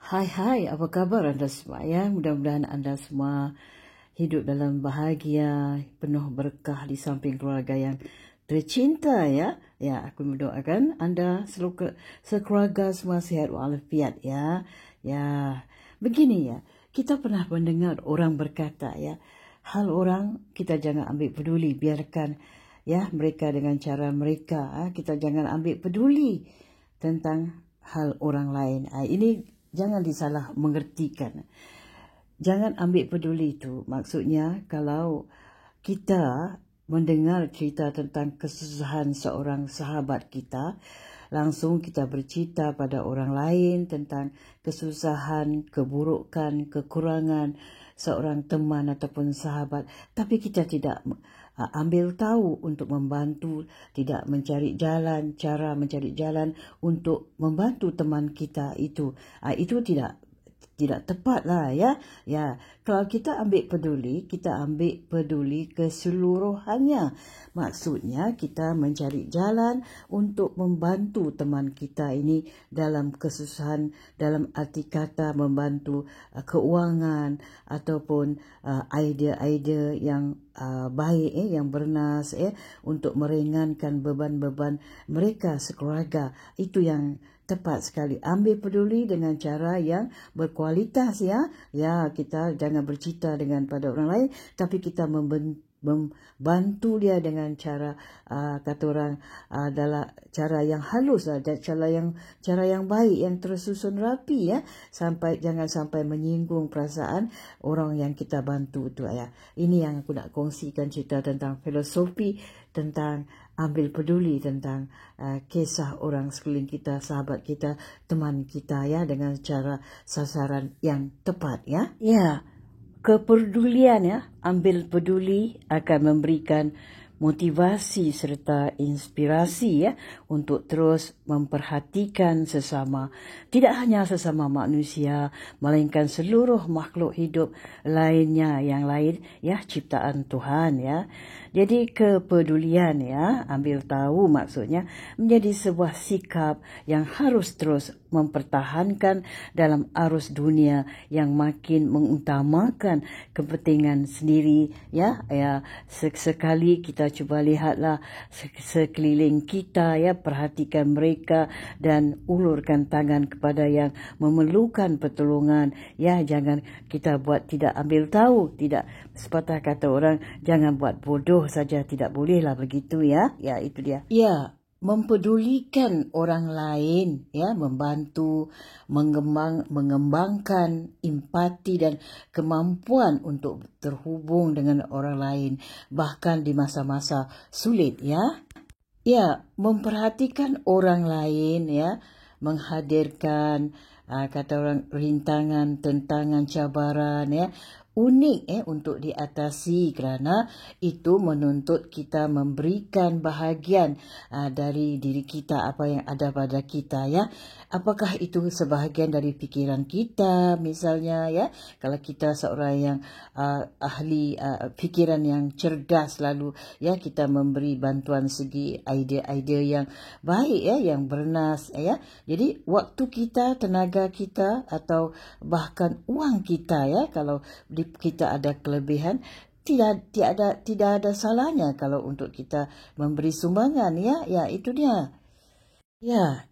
Hai, apa kabar anda semua ya? Mudah-mudahan anda semua hidup dalam bahagia, penuh berkah di samping keluarga yang tercinta ya. Ya, aku mendoakan anda sekeluarga semua sihat walafiat ya. Ya, begini ya. Kita pernah mendengar orang berkata ya, hal orang kita jangan ambil peduli, biarkan ya mereka dengan cara mereka. Kita jangan ambil peduli tentang hal orang lain. Ini jangan disalah mengertikan. Jangan ambil peduli itu. Maksudnya kalau kita mendengar cerita tentang kesusahan seorang sahabat kita, langsung kita bercerita pada orang lain tentang kesusahan, keburukan, kekurangan seorang teman ataupun sahabat. Tapi kita tidak ambil tahu untuk membantu, tidak mencari jalan, cara mencari jalan untuk membantu teman kita itu. Itu tidak tepat lah ya. Ya, kalau kita ambil peduli, kita ambil peduli keseluruhannya. Maksudnya kita mencari jalan untuk membantu teman kita ini dalam kesusahan, dalam arti kata membantu keuangan ataupun idea-idea yang baik yang bernas untuk meringankan beban-beban mereka sekeluarga. Itu yang tepat sekali. Ambil peduli dengan cara yang berkualitas ya. Ya, kita jangan bercerita dengan pada orang lain, tapi kita membantu dia dengan cara kata orang adalah cara yang halus, cara yang baik, yang tersusun rapi ya, jangan sampai menyinggung perasaan orang yang kita bantu itu ya. Ini yang aku nak kongsikan, cerita tentang filosofi tentang ambil peduli tentang kisah orang sekeliling kita, sahabat kita, teman kita ya, dengan cara sasaran yang tepat ya. Ya. Kepedulian ya, ambil peduli akan memberikan motivasi serta inspirasi ya untuk terus memperhatikan sesama. Tidak hanya sesama manusia, melainkan seluruh makhluk hidup lainnya yang lain ya, ciptaan Tuhan ya. Jadi kepedulian ya, ambil tahu maksudnya menjadi sebuah sikap yang harus terus mempertahankan dalam arus dunia yang makin mengutamakan kepentingan sendiri ya. Sekali kita cuba lihatlah sekeliling kita ya, perhatikan mereka dan ulurkan tangan kepada yang memerlukan pertolongan ya. Jangan kita buat tidak ambil tahu, tidak sepatah kata orang jangan buat bodoh saja, tidak bolehlah begitu ya. Ya, itu dia. Ya, mempedulikan orang lain ya, membantu mengembangkan empati dan kemampuan untuk terhubung dengan orang lain bahkan di masa-masa sulit ya. Ya, memperhatikan orang lain ya, menghadirkan kata orang rintangan, tentangan, cabaran ya, unik untuk diatasi, kerana itu menuntut kita memberikan bahagian dari diri kita, apa yang ada pada kita ya. Apakah itu sebahagian dari fikiran kita misalnya ya, kalau kita seorang yang ahli fikiran yang cerdas, lalu ya kita memberi bantuan segi idea-idea yang baik ya, yang bernas ya. Jadi waktu kita, tenaga kita atau bahkan uang kita ya, kalau kita ada kelebihan, tidak ada salahnya kalau untuk kita memberi sumbangan ya. Ya, itu dia. Ya,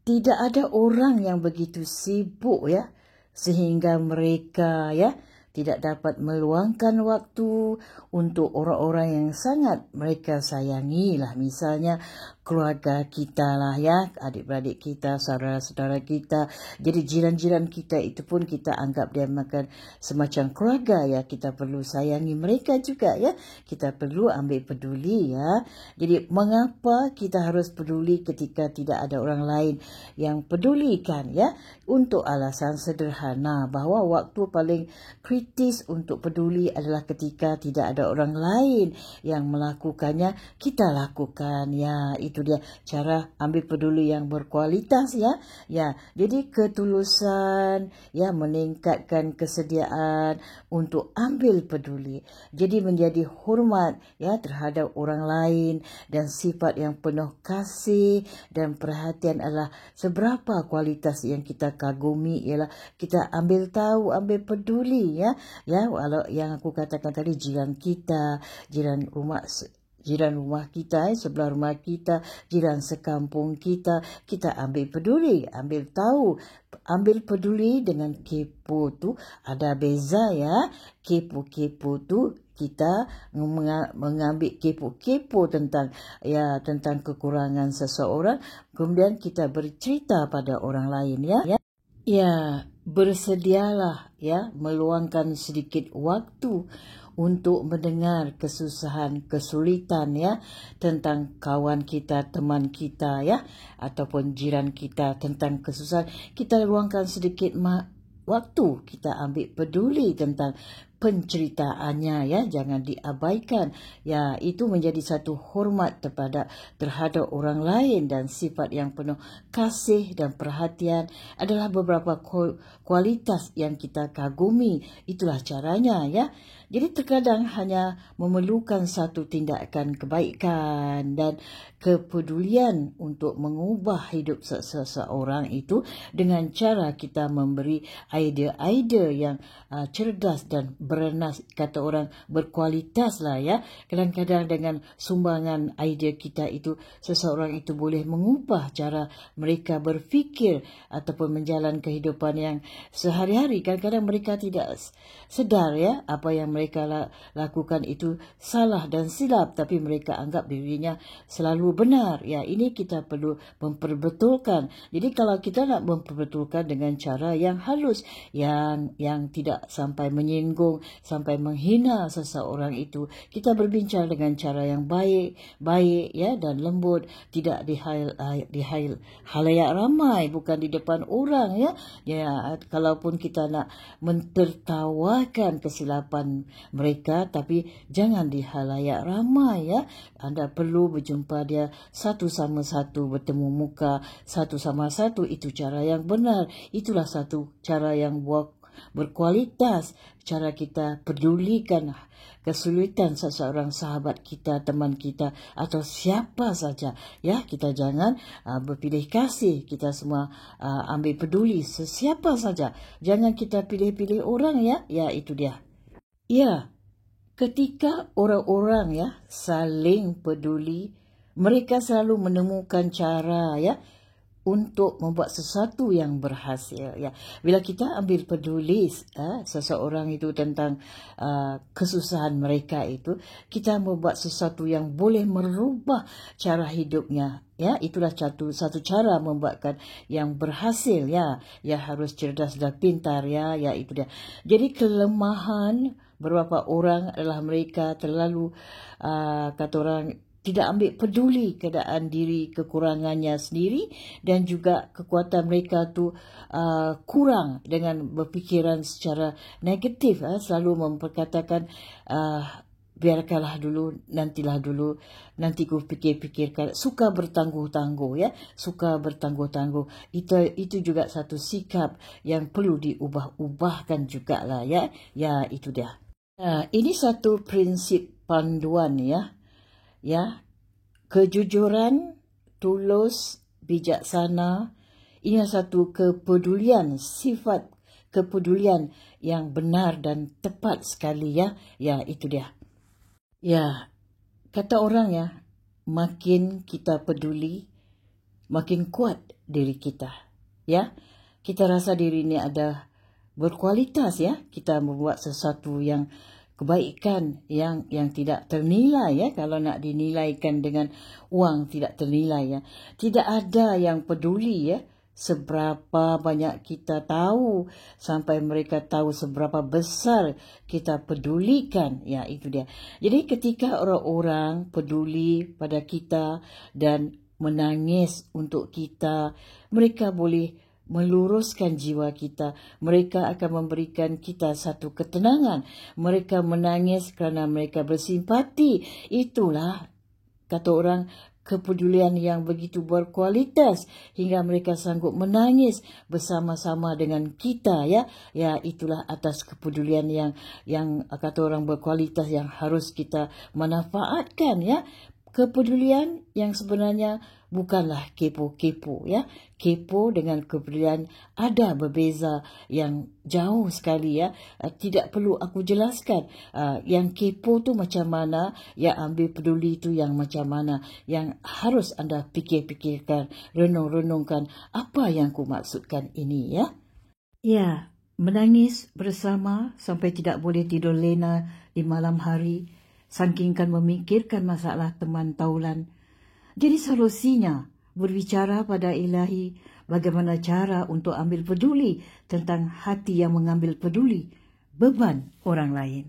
tidak ada orang yang begitu sibuk ya sehingga mereka ya tidak dapat meluangkan waktu untuk orang-orang yang sangat mereka sayangi lah. Misalnya keluarga kita lah ya, adik-beradik kita, saudara-saudara kita. Jadi jiran-jiran kita itu pun kita anggap dia makan semacam keluarga ya. Kita perlu sayangi mereka juga ya. Kita perlu ambil peduli ya. Jadi mengapa kita harus peduli ketika tidak ada orang lain yang pedulikan ya? Untuk alasan sederhana bahawa waktu paling kritis untuk peduli adalah ketika tidak ada orang lain yang melakukannya, kita lakukan ya. Itu itu dia cara ambil peduli yang berkualitas ya. Ya, jadi ketulusan ya meningkatkan kesediaan untuk ambil peduli. Jadi menjadi hormat ya terhadap orang lain dan sifat yang penuh kasih dan perhatian adalah seberapa kualitas yang kita kagumi ialah kita ambil tahu, ambil peduli ya. Ya, walau yang aku katakan tadi jiran kita, jiran rumah kita, sebelah rumah kita, jiran sekampung kita, kita ambil peduli, ambil tahu. Ambil peduli dengan kepo tu ada beza ya. Kepo-kepo tu kita mengambil kepo-kepo tentang kekurangan seseorang, kemudian kita bercerita pada orang lain ya. Ya, bersedialah ya meluangkan sedikit waktu untuk mendengar kesusahan, kesulitan ya tentang kawan kita, teman kita ya ataupun jiran kita tentang kesusahan. Kita luangkan sedikit waktu, kita ambil peduli tentang penceritaannya ya, jangan diabaikan. Ya, itu menjadi satu hormat terhadap orang lain dan sifat yang penuh kasih dan perhatian adalah beberapa kualitas yang kita kagumi. Itulah caranya ya. Jadi terkadang hanya memerlukan satu tindakan kebaikan dan kepedulian untuk mengubah hidup seseorang itu dengan cara kita memberi idea-idea yang cerdas dan bernas, kata orang berkualitas lah ya. Kadang-kadang dengan sumbangan idea kita itu seseorang itu boleh mengubah cara mereka berfikir ataupun menjalani kehidupan yang sehari-hari. Kadang-kadang mereka tidak sedar ya apa yang mereka lakukan itu salah dan silap, tapi mereka anggap dirinya selalu benar. Ya, ini kita perlu memperbetulkan. Jadi kalau kita nak memperbetulkan dengan cara yang halus, yang tidak sampai menyinggung, sampai menghina seseorang itu, kita berbincang dengan cara yang baik ya dan lembut, tidak di halayak ramai, bukan di depan orang ya. Ya, kalaupun kita nak mentertawakan kesilapan mereka, tapi jangan di halayak ramai ya. Anda perlu berjumpa dia satu sama satu, bertemu muka satu sama satu. Itu cara yang benar. Itulah satu cara yang berkualitas. Cara kita pedulikan kesulitan seseorang sahabat kita, teman kita atau siapa saja ya. Kita jangan berpilih kasih. Kita semua ambil peduli sesiapa saja. Jangan kita pilih-pilih orang ya. Ya, itu dia. Ya, ketika orang-orang ya saling peduli, mereka selalu menemukan cara ya untuk membuat sesuatu yang berhasil ya. Bila kita ambil peduli seseorang itu tentang kesusahan mereka itu, kita membuat sesuatu yang boleh merubah cara hidupnya ya. Itulah satu cara membuatkan yang berhasil ya. Ya, harus cerdas dan pintar ya. Ya, itu dia. Jadi kelemahan beberapa orang adalah mereka terlalu kata orang tidak ambil peduli keadaan diri, kekurangannya sendiri, dan juga kekuatan mereka tu kurang dengan berfikiran secara negatif. Selalu memperkatakan biarkanlah dulu, nantilah dulu, nanti ku fikir-fikirkan. Suka bertangguh-tangguh ya, suka bertangguh-tangguh. Itu juga satu sikap yang perlu diubah-ubahkan juga lah ya. Ya, itu dia. Ini satu prinsip panduan ya. Ya, kejujuran, tulus, bijaksana. Ini satu kepedulian, sifat kepedulian yang benar dan tepat sekali ya. Ya, itu dia. Ya, kata orang ya, makin kita peduli, makin kuat diri kita. Ya, kita rasa diri ini ada berkualitas ya. Kita membuat sesuatu yang kebaikan yang tidak ternilai ya. Kalau nak dinilaikan dengan wang tidak ternilai ya. Tidak ada yang peduli ya seberapa banyak kita tahu, sampai mereka tahu seberapa besar kita pedulikan. Ya, itu dia. Jadi ketika orang-orang peduli pada kita dan menangis untuk kita, mereka boleh meluruskan jiwa kita. Mereka akan memberikan kita satu ketenangan. Mereka menangis kerana mereka bersimpati. Itulah kata orang kepedulian yang begitu berkualitas hingga mereka sanggup menangis bersama-sama dengan kita, ya. Ya, itulah atas kepedulian yang kata orang berkualitas yang harus kita manfaatkan, ya. Kepedulian yang sebenarnya bukanlah kepo-kepo, ya. Kepo dengan kepedulian ada berbeza yang jauh sekali, ya. Tidak perlu aku jelaskan. Yang kepo tu macam mana, yang ambil peduli tu yang macam mana. Yang harus anda fikir-fikirkan, renung-renungkan apa yang ku maksudkan ini, ya. Ya, menangis bersama sampai tidak boleh tidur lena di malam hari, saking memikirkan masalah teman taulan. Jadi solusinya berbicara pada Ilahi bagaimana cara untuk ambil peduli tentang hati yang mengambil peduli beban orang lain.